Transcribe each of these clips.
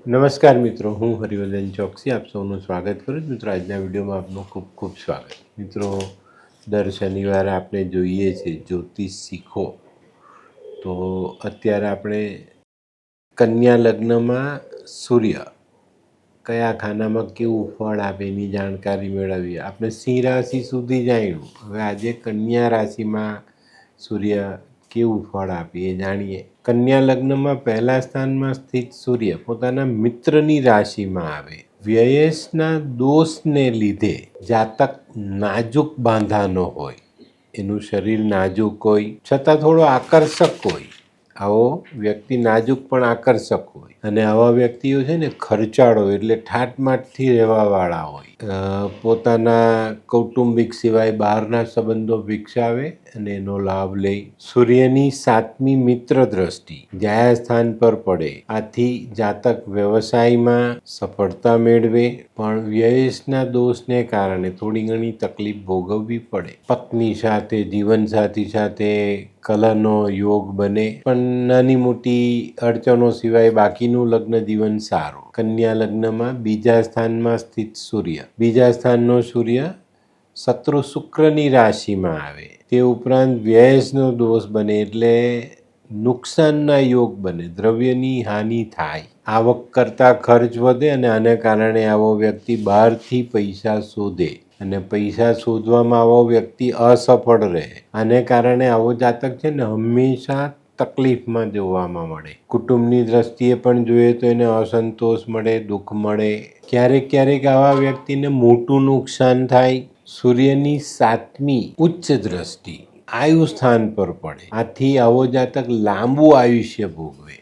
નમસ્કાર મિત્રો, હું હરિવર્ધન ચોકસી આપ સૌનું સ્વાગત કરું છું. મિત્રો, આજના વિડીયોમાં આપનું ખૂબ ખૂબ સ્વાગત. મિત્રો, દર શનિવારે આપણે જોઈએ છીએ જ્યોતિષ શીખો. તો અત્યારે આપણે કન્યા લગ્નમાં સૂર્ય કયા ખાનામાં કેવું ફળ આપે એની જાણકારી મેળવીએ. આપણે સિંહ રાશિ સુધી જાણ્યું, હવે આજે કન્યા રાશિમાં સૂર્ય કેવું ફળ આપે એ જાણીએ. કન્યા લગ્નમાં પહેલા સ્થાનમાં સ્થિત સૂર્ય પોતાના મિત્રની રાશિમાં આવે. વ્યયસના દોષને લીધે જાતક નાજુક બાંધાનો હોય, એનું શરીર નાજુક હોય છતાં થોડો આકર્ષક હોય. આવો વ્યક્તિ નાજુક પણ આકર્ષક હોય, અને આવા વ્યક્તિઓ છે ને ખર્ચાળો એટલે ઠાટમાટથી રહેવાવાળા હોય. પોતાના કૌટુંબિક સિવાય બહારના સંબંધો વિકસાવે અને એનો લાભ લે. સૂર્યની 7મી મિત્ર દ્રષ્ટિ જ્યાં સ્થાન પર પડે, આથી જાતક વ્યવસાયમાં સફળતા મેળવે, પણ વ્યયસના દોષને કારણે થોડી ઘણી તકલીફ ભોગવવી પડે. પત્ની સાથે, જીવનસાથી સાથે કલહનો યોગ બને, પણ નાની મોટી અડચણો સિવાય બાકીનું લગ્ન જીવન સારું. કન્યા લગ્નમાં બીજા સ્થાનમાં સ્થિત સૂર્ય, બીજા સ્થાનનો સૂર્ય શત્રુ શુક્રની રાશિમાં આવે. તે ઉપરાંત વ્યયસનો દોષ બને એટલે નુકસાનના યોગ બને, દ્રવ્યની હાનિ થાય, આવક કરતાં ખર્ચ વધે, અને આને કારણે આવો વ્યક્તિ બહારથી પૈસા શોધે, અને પૈસા શોધવામાં આવો વ્યક્તિ અસફળ રહે. આને કારણે આવો જાતક છે ને હંમેશા તકલીફમાં જોવામાં મળે. કુટુંબની દ્રષ્ટિએ પણ જોઈએ તો એને અસંતોષ મળે, દુઃખ મળે. ક્યારેક ક્યારેક આવા વ્યક્તિને મોટું નુકસાન થાય. સૂર્યની 7મી ઉચ્ચ દ્રષ્ટિ આયુ સ્થાન પર પડે, આથી આવો જાતક લાંબુ આયુષ્ય ભોગવે.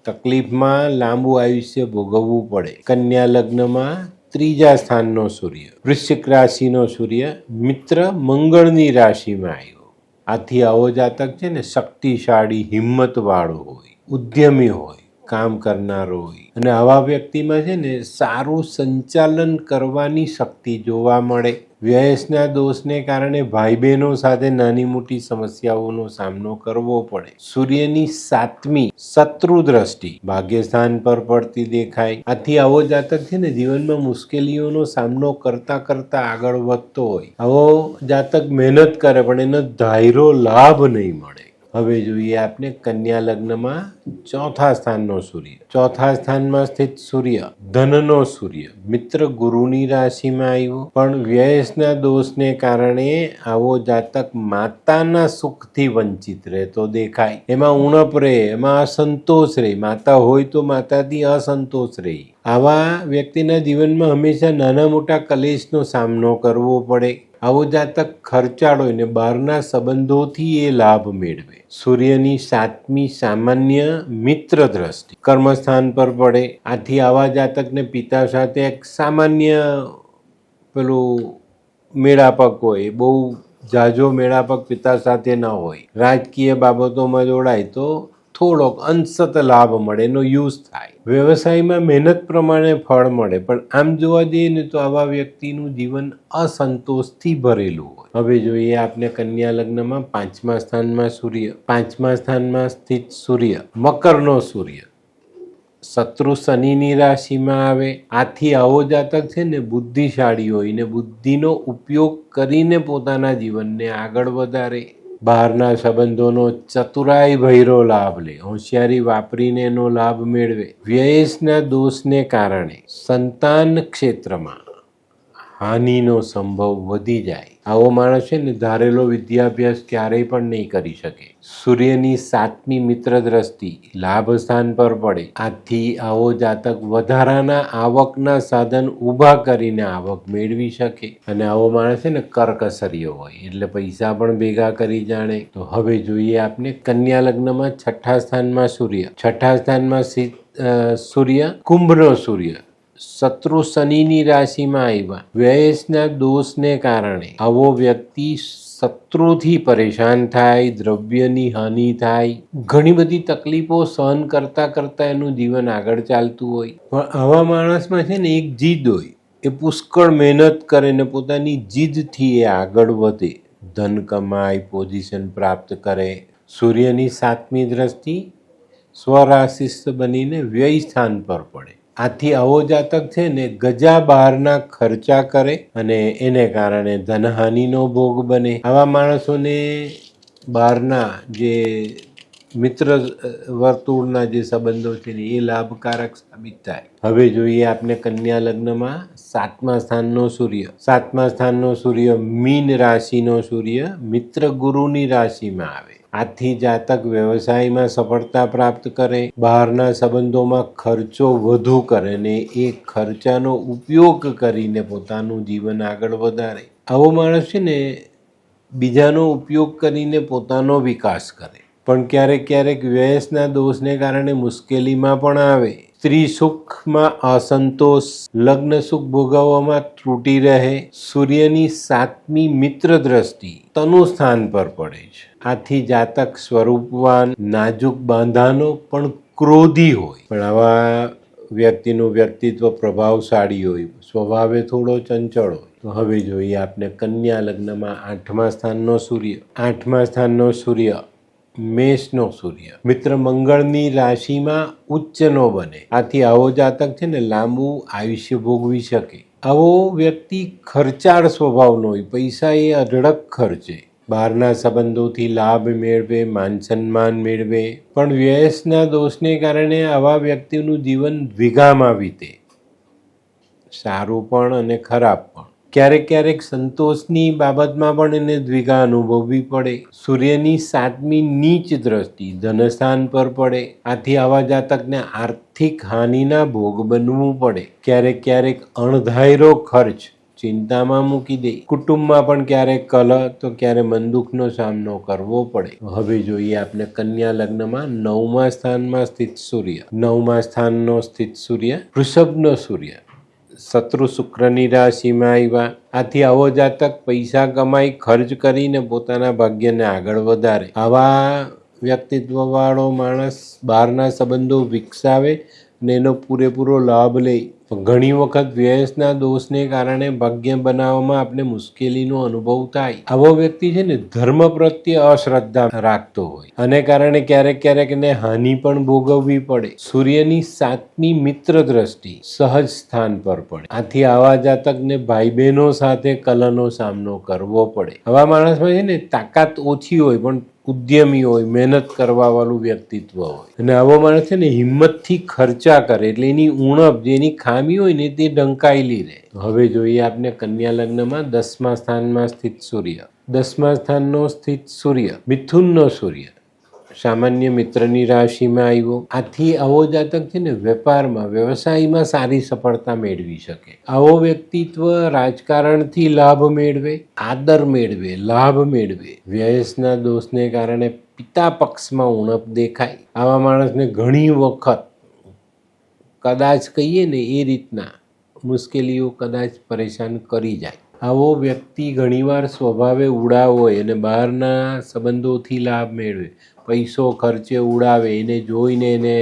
તકલીફમાં લાંબુ આયુષ્ય ભોગવવું પડે. કન્યા લગ્નમાં ત્રીજા સ્થાનનો સૂર્ય, વૃશ્ચિક રાશિનો સૂર્ય મિત્ર મંગળની રાશિમાં આવ્યો. આથી આવો જાતક છે ને શક્તિશાળી, હિંમતવાળો હોય, ઉદ્યમી હોય, કામ કરનારો હોય, અને આવા વ્યક્તિમાં છે ને સારું સંચાલન કરવાની શક્તિ જોવા મળે. વ્યયસના દોષને કારણે ભાઈ બહેનો સાથે નાની મોટી સમસ્યાઓનો સામનો કરવો પડે. સૂર્યની 7મી શત્રુ દ્રષ્ટિ ભાગ્યસ્થાન પર પડતી દેખાય. આથી આવો જાતક છે ને જીવનમાં મુશ્કેલીઓનો સામનો કરતા કરતા આગળ વધતો હોય. આવો જાતક મહેનત કરે પણ એનો ધાર્યો લાભ નહીં મળે. હવે જોઈએ આપણે કન્યા લગ્નમાં ચોથા સ્થાનનો સૂર્ય. ચોથા સ્થાનમાં સ્થિત સૂર્ય ધનનો સૂર્ય મિત્ર ગુરુની રાશિમાં આવ્યો, પણ વ્યયસના દોષને કારણે આવો જાતક માતાના સુખથી વંચિત રહેતો દેખાય. એમાં ઉણપ રહે, એમાં અસંતોષ રહે. માતા હોય તો માતાથી અસંતોષ રહે. આવા વ્યક્તિના જીવનમાં હંમેશા નાના મોટા કલેશનો સામનો કરવો પડે. આવો જાતક ખર્ચાળો અને બહારના સંબંધોથી એ લાભ મેળવે. સૂર્યની 7મી સામાન્ય મિત્ર દ્રષ્ટિ કર્મસ્થાન પર પડે, આથી આવા જાતકને પિતા સાથે એક સામાન્ય પેલું મેળાપક હોય, બહુ ઝાઝો મેળાપક પિતા સાથે ન હોય. રાજકીય બાબતોમાં જોડાય તો થોડોક અંશત લાભ મળે, એનો યુઝ થાય. વ્યવસાયમાં મહેનત પ્રમાણે ફળ મળે, પણ આમ જોવા જઈએ ને તો આવા વ્યક્તિનું જીવન અસંતોષથી ભરેલું હોય. હવે જોઈએ આપણે કન્યા લગ્નમાં 5મા સ્થાનમાં સૂર્ય. 5મા સ્થાનમાં સ્થિત સૂર્ય મકરનો સૂર્ય શત્રુ શનિની રાશિમાં આવે. આથી આવો જાતક છે ને બુદ્ધિશાળી હોય ને બુદ્ધિનો ઉપયોગ કરીને પોતાના જીવનને આગળ વધારે. બહારના સંબંધોનો ચતુરાઈ ભર્યો લાભ લે, હોશિયારી વાપરીને એનો લાભ મેળવે. વ્યયસના દોષને કારણે સંતાન ક્ષેત્રમાં હાનિનો સંભવ વધી જાય. આવો માણસ છે ને ધારેલો વિદ્યાભ્યાસ ક્યારેય પણ નહીં કરી શકે. સૂર્યની 7મી મિત્ર દ્રષ્ટિ લાભ સ્થાન પર પડે, આથી આવો જાતક વધારાના આવકના સાધન ઊભા કરીને આવક મેળવી શકે. અને આવો માણસ છે ને કરકસરીયો હોય, એટલે પૈસા પણ ભેગા કરી જાણે. તો હવે જોઈએ આપણે કન્યા લગ્નમાં 6ઠા સ્થાનમાં સૂર્ય. 6ઠા સ્થાનમાં સૂર્ય કુંભનો સૂર્ય શત્રુ શનિની રાશિમાં આવ્યા. વ્યયસના દોષને કારણે આવો વ્યક્તિ શત્રુથી પરેશાન થાય, દ્રવ્યની હાનિ થાય, ઘણી બધી તકલીફો સહન કરતા કરતા એનું જીવન આગળ ચાલતું હોય. પણ આવા માણસમાં છે ને એક જીદ હોય, એ પુષ્કળ મહેનત કરે ને પોતાની જીદથી એ આગળ વધે, ધન કમાય, પોઝિશન પ્રાપ્ત કરે. સૂર્યની 7મી દ્રષ્ટિ સ્વરાશિસ્થ બનીને વ્યય સ્થાન પર પડે. આથી આવો જાતક છે ને ગજા બહારના ખર્ચા કરે અને એને કારણે ધનહાનિનો ભોગ બને. આવા માણસોને બહારના જે મિત્ર વર્તુળના જે સંબંધો છે ને એ લાભકારક સાબિત થાય. હવે જોઈએ આપણે કન્યા લગ્નમાં 7મા સ્થાનનો સૂર્ય. 7મા સ્થાનનો સૂર્ય મીન રાશિનો સૂર્ય મિત્ર ગુરુની રાશિમાં આવે. આથી જાતક વ્યવસાયમાં સફળતા પ્રાપ્ત કરે, બહારના સંબંધોમાં ખર્ચો વધુ કરે ને એ ખર્ચાનો ઉપયોગ કરીને પોતાનું જીવન આગળ વધારે. આવો માણસ છે ને બીજાનો ઉપયોગ કરીને પોતાનો વિકાસ કરે, પણ ક્યારેક ક્યારેક વ્યસના દોષને કારણે મુશ્કેલીમાં પણ આવે. સ્ત્રી સુખમાં અસંતોષ, લગ્ન સુખ ભોગવવામાં ત્રુટી રહે. સૂર્યની 7મી મિત્ર દ્રષ્ટિ તનુ સ્થાન પર પડે છે. આથી જાતક સ્વરૂપવાન, નાજુક બાંધાનો પણ ક્રોધી હોય. પણ આવા વ્યક્તિનું વ્યક્તિત્વ પ્રભાવશાળી હોય, સ્વભાવે થોડો ચંચળ હોય. તો હવે જોઈએ આપણે કન્યા લગ્નમાં 8મા સ્થાનનો સૂર્ય. 8મા સ્થાનનો સૂર્ય મેષનો સૂર્ય મિત્ર મંગળની રાશિમાં ઉચ્ચનો બને. આથી આવો જાતક છે ને લાંબુ આયુષ્ય ભોગવી શકે. આવો વ્યક્તિ ખર્ચાળ સ્વભાવનો હોય, પૈસા એ અઢળક ખર્ચે, બહારના સંબંધોથી લાભ મેળવે, માન સન્માન મેળવે, પણ વ્યસના દોષને કારણે આવા વ્યક્તિનું જીવન દ્વિધામાં વીતે, સારું પણ અને ખરાબ પણ. ક્યારેક ક્યારેક સંતોષની બાબતમાં પણ એને દ્વિધા અનુભવવી પડે. સૂર્યની 7મી નીચ દ્રષ્ટિ ધનસ્થાન પર પડે. આથી આવા જાતકને આર્થિક હાનિના ભોગ બનવું પડે. ક્યારેક ક્યારેક અણધાર્યો ખર્ચ ચિંતામાં મૂકી દે. કુટુંબમાં પણ ક્યારેક કલહ તો ક્યારે મન દુઃખનો સામનો કરવો પડે. હવે જોઈએ આપણે કન્યા લગ્નમાં 9મા સ્થાનમાં સ્થિત સૂર્ય. 9મા સ્થાનનો સ્થિત સૂર્ય વૃષભનો સૂર્ય શત્રુ શુક્રની રાશિમાં આવ્યા. આથી આવો જાતક પૈસા કમાઈ ખર્ચ કરીને પોતાના ભાગ્યને આગળ વધારે. આવા વ્યક્તિત્વ વાળો માણસ બહારના સંબંધો વિકસાવે અને એનો પૂરેપૂરો લાભ લે. ઘણી વખત વ્યસના દોષને કારણે ભાગ્ય બનાવવામાં આપણે મુશ્કેલીનો અનુભવ થાય. આવો વ્યક્તિ છે ને ધર્મ પ્રત્યે અશ્રદ્ધા રાખતો હોય અને કારણે ક્યારેક ક્યારેક એને હાનિ પણ ભોગવવી પડે. સૂર્યની 7મી મિત્ર દ્રષ્ટિ સહજ સ્થાન પર પડે. આથી આવા જાતકને ભાઈ બહેનો સાથે કલહનો સામનો કરવો પડે. આવા માણસમાં છે ને તાકાત ઓછી હોય પણ ઉદ્યમી હોય, મહેનત કરવા વાળું વ્યક્તિત્વ હોય. અને આવો માણસ છે ને હિંમતથી ખર્ચા કરે એટલે એની ઉણપ, જેની ખામી હોય ને તે ઢંકાયેલી રહે. હવે જોઈએ આપણે કન્યા લગ્નમાં 10મા સ્થાનમાં સ્થિત સૂર્ય. 10મા સ્થાનનો સ્થિત સૂર્ય મિથુનનો સૂર્ય સામાન્ય મિત્રની રાશિમાં આવ્યો. આથી આવો જાતક છે ને વેપારમાં, વ્યવસાયમાં સારી સફળતા મેળવી શકે. આવો વ્યક્તિત્વ રાજકારણથી લાભ મેળવે, આદર મેળવે, લાભ મેળવે. વ્યસના દોષને કારણે પિતા પક્ષમાં ઉણપ દેખાય. આવા માણસને ઘણી વખત કદાચ કહીએ ને એ રીતના મુશ્કેલીઓ કદાચ પરેશાન કરી જાય. આવો વ્યક્તિ ઘણીવાર સ્વભાવે ઉડાવ હોય અને બહારના સંબંધોથી લાભ મેળવે, પૈસો ખર્ચે ઉડાવે. એને જોઈને એને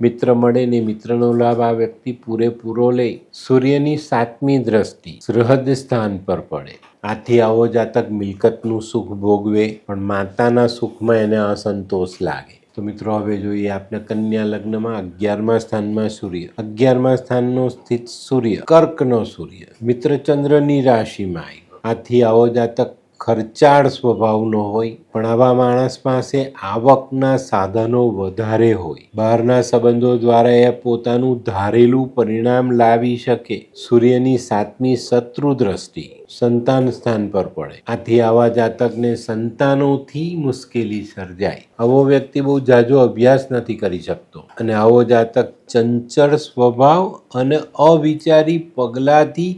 મિત્ર મળે ને મિત્રનો લાભ આ વ્યક્તિ પૂરેપૂરો લે. સૂર્યની 7મી દ્રષ્ટિ સહૃદ સ્થાન પર પડે. આથી આવો જાતક મિલકતનું સુખ ભોગવે પણ માતાના સુખમાં એને અસંતોષ લાગે. તો મિત્રો હવે જોઈએ આપણે કન્યા લગ્નમાં 11મા સ્થાનમાં સૂર્ય. 11મા સ્થાનનો સ્થિત સૂર્ય કર્કનો સૂર્ય મિત્ર ચંદ્રની રાશિમાં આવ્યો. આથી આવો જાતક ખર્ચાળ સ્વભાવનો હોય પણ આવા માણસ પાસે આવકના સાધનો વધારે હોય. બહારના સંબંધો દ્વારા એ પોતાનું ધારેલું પરિણામ લાવી શકે. સૂર્યની 7મી શત્રુ દ્રષ્ટિ સંતાન સ્થાન પર પડે. આથી આવા જાતકને સંતાનોથી મુશ્કેલી સર્જાય. આવો વ્યક્તિ બહુ ઝાઝો અભ્યાસ નથી કરી શકતો અને આવો જાતક ચંચળ સ્વભાવ અને અવિચારી પગલાંથી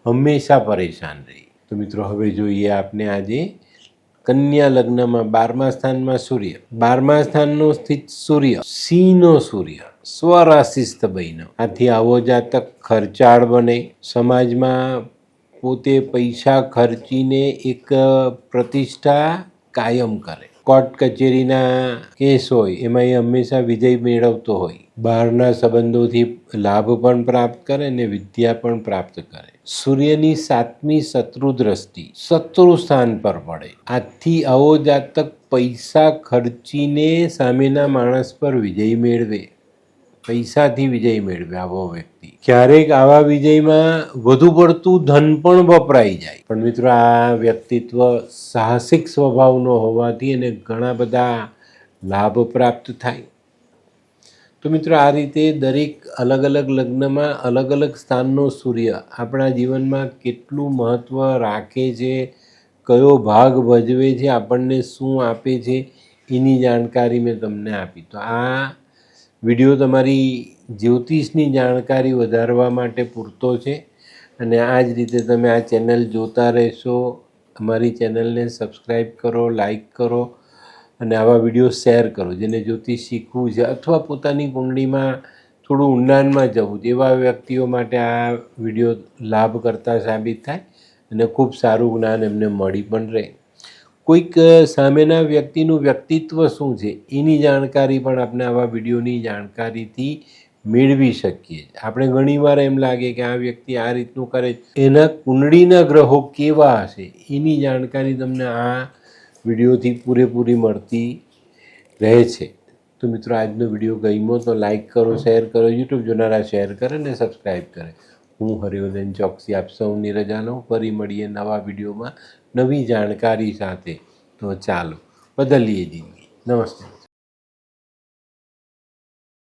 હંમેશા પરેશાન રહે. તો મિત્રો હવે જોઈએ આપણે આજે કન્યા લગ્નમાં 12મા સ્થાનમાં સૂર્ય. 12મા સ્થાનનો સ્થિત સૂર્ય સિંહનો સૂર્ય સ્વરાશિસ્થ બન્યો. આથી આવો જાતક ખર્ચાળ બને. સમાજમાં પોતે પૈસા ખર્ચીને એક પ્રતિષ્ઠા કાયમ કરે. કોર્ટ કચેરીના કેસ હોય એમાં એ હંમેશા વિજય મેળવતો હોય. બહારના સંબંધોથી લાભ પણ પ્રાપ્ત કરે ને વિદ્યા પણ પ્રાપ્ત કરે. સૂર્યની 7મી શત્રુ દ્રષ્ટિ શત્રુ સ્થાન પર પડે. આથી આવો જાતક પૈસા ખર્ચીને સામેના માણસ પર વિજય મેળવે, પૈસાથી વિજય મેળવે આવો વ્યક્તિ. ક્યારેક આવા વિજયમાં વધુ પડતું ધન પણ વપરાઈ જાય. પણ મિત્રો, આ વ્યક્તિત્વ સાહસિક સ્વભાવનો હોવાથી એને ઘણા બધા લાભ પ્રાપ્ત થાય. તો મિત્રો, આ રીતે દરેક અલગ અલગ લગ્નમાં અલગ અલગ સ્થાનનો સૂર્ય આપણા જીવનમાં કેટલું મહત્ત્વ રાખે છે, કયો ભાગ ભજવે છે, આપણને શું આપે છે, એની જાણકારી મેં તમને આપી. તો આ વિડીયો તમારી જ્યોતિષની જાણકારી વધારવા માટે પૂરતો છે. અને આ જ રીતે તમે આ ચેનલ જોતા રહેશો. અમારી ચેનલને સબસ્ક્રાઈબ કરો, લાઈક કરો અને આવા વિડીયો શેર કરો. જેને જ્યોતિષ શીખવું છે અથવા પોતાની કુંડળીમાં થોડું ઊંડાણમાં જવું છે, એવા વ્યક્તિઓ માટે આ વિડીયો લાભ કરતા સાબિત થાય અને ખૂબ સારું જ્ઞાન એમને મળી પણ રહે. કોઈક સામેના વ્યક્તિનું વ્યક્તિત્વ શું છે એની જાણકારી પણ આપણે આવા વિડીયોની જાણકારીથી મેળવી શકીએ. આપણે ઘણીવાર એમ લાગે કે આ વ્યક્તિ આ રીતનું કરે, એના કુંડળીના ગ્રહો કેવા હશે એની જાણકારી તમને આ વિડીયોથી પૂરેપૂરી મળતી રહે છે. તો મિત્રો, આજનો વિડીયો ગમ્યો તો લાઈક કરો, શેર કરો, યુટ્યુબ જોનારા શેર કરે અને સબસ્ક્રાઈબ કરે. હું હરિવર્ધન ચોકસી આપ સૌની રજા લઉં. ફરી મળીએ નવા વિડીયોમાં નવી જાણકારી સાથે. તો ચાલો બદલીએ જિંદગી. નમસ્તે.